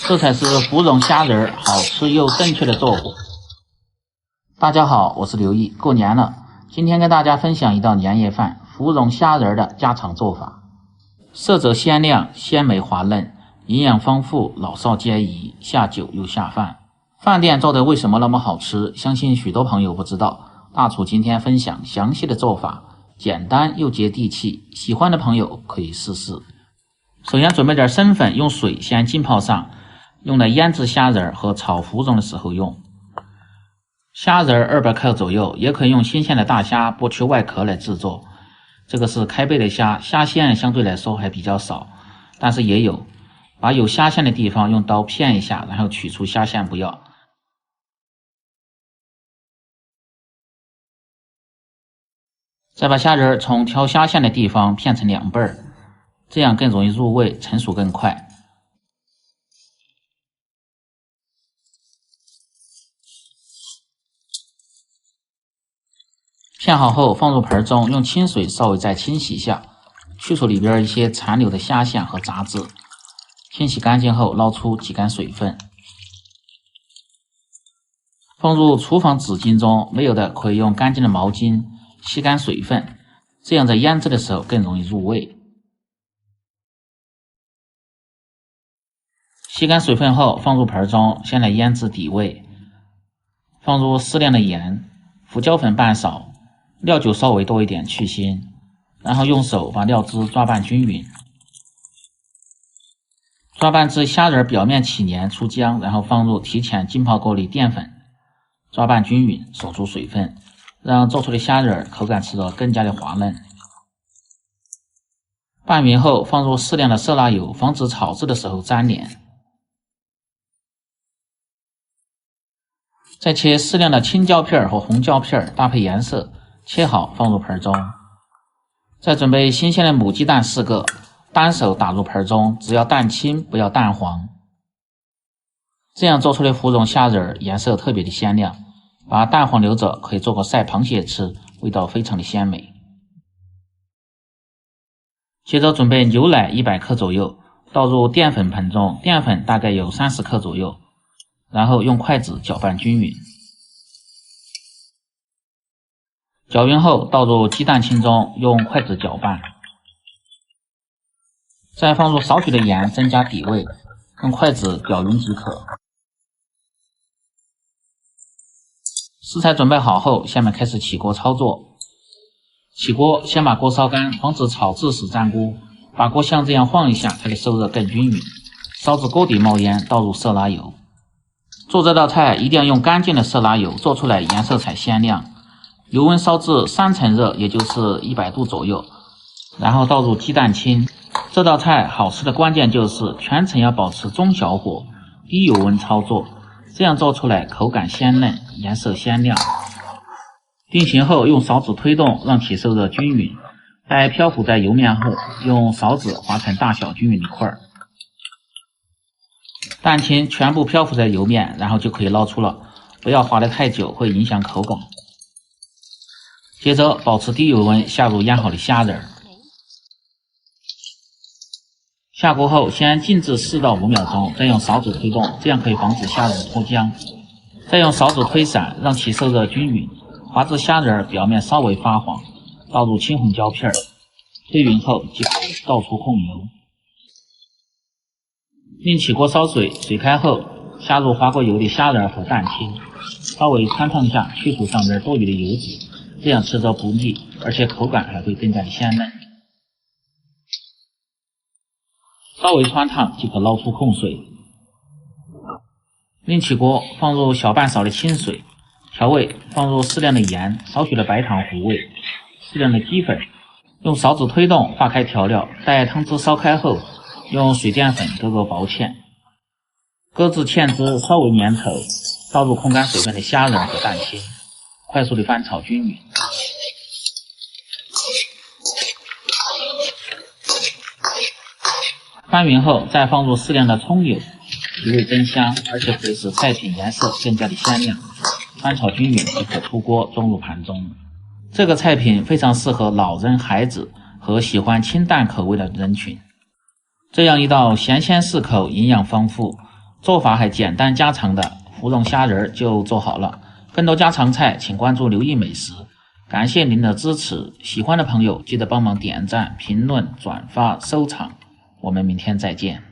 这才是芙蓉虾仁好吃又正确的做法。大家好，我是刘毅。过年了，今天跟大家分享一道年夜饭芙蓉虾仁的家常做法，色泽鲜亮，鲜美滑嫩，营养丰富，老少皆宜，下酒又下饭。饭店做的为什么那么好吃？相信许多朋友不知道，大厨今天分享详细的做法，简单又接地气，喜欢的朋友可以试试。首先准备点生粉，用水先浸泡上，用来腌制虾仁和炒芙蓉的时候用。虾仁200克左右，也可以用新鲜的大虾剥去外壳来制作。这个是开背的虾，虾线相对来说还比较少，但是也有。把有虾线的地方用刀片一下，然后取出虾线不要。再把虾仁从挑虾线的地方片成2瓣，这样更容易入味，成熟更快。片好后放入盆中，用清水稍微再清洗一下，去除里边一些残留的虾线和杂质。清洗干净后捞出挤干水分，放入厨房纸巾中，没有的可以用干净的毛巾吸干水分，这样在腌制的时候更容易入味。吸干水分后放入盆中，先来腌制底味，放入适量的盐，胡椒粉半勺，料酒稍微多一点去腥，然后用手把料汁抓拌均匀，抓拌至虾仁表面起黏出浆，然后放入提前浸泡过里淀粉，抓拌均匀，锁住水分，让做出的虾仁口感吃得更加的滑嫩。拌匀后放入适量的色拉油，防止炒制的时候粘连。再切适量的青椒片和红椒片搭配颜色，切好放入盆中。再准备新鲜的母鸡蛋4个，单手打入盆中，只要蛋清不要蛋黄。这样做出的芙蓉虾仁颜色特别的鲜亮，把蛋黄留着可以做个晒螃蟹吃，味道非常的鲜美。接着准备牛奶100克左右，倒入淀粉盆中，淀粉大概有30克左右，然后用筷子搅拌均匀。搅匀后倒入鸡蛋清中，用筷子搅拌。再放入少许的盐增加底味，用筷子搅匀即可。食材准备好后，下面开始起锅操作。起锅先把锅烧干，防止炒制时粘锅，把锅像这样晃一下，它的受热更均匀。烧至锅底冒烟，倒入色拉油。做这道菜一定要用干净的色拉油，做出来颜色才鲜亮。油温烧至3成热，也就是100度左右，然后倒入鸡蛋清。这道菜好吃的关键就是全程要保持中小火，低油温操作，这样做出来口感鲜嫩，颜色鲜亮。定型后用勺子推动，让其受热均匀。待漂浮在油面后，用勺子划成大小均匀的块。蛋清全部漂浮在油面，然后就可以捞出了，不要划得太久，会影响口感。接着保持低油温下入腌好的虾仁。下锅后先静置4到5秒钟，再用勺子推动，这样可以防止虾仁脱浆。再用勺子推散，让其受热均匀，滑至虾仁表面稍微发黄，倒入青红椒片，推匀后即可倒出控油。另起锅烧水，水开后下入滑过油的虾仁和蛋清，稍微汆烫下，去除上面多余的油脂，这样吃着不腻，而且口感还会更加的鲜嫩。稍微汆烫即可捞出控水。另起锅放入小半勺的清水，调味放入适量的盐，少许的白糖糊味，适量的鸡粉，用勺子推动化开调料。待汤汁烧开后，用水淀粉勾勾薄芡，搁置芡汁稍微粘稠，倒入控干水分的虾仁和蛋清，快速的翻炒均匀。翻匀后再放入适量的葱油，提味增香，而且可以使菜品颜色更加的鲜亮。翻炒均匀即可出锅装入盘中。这个菜品非常适合老人、孩子和喜欢清淡口味的人群。这样一道咸鲜适口、营养丰富、做法还简单家常的芙蓉虾仁就做好了。更多家常菜请关注刘毅美食。感谢您的支持，喜欢的朋友记得帮忙点赞、评论、转发、收藏。我们明天再见。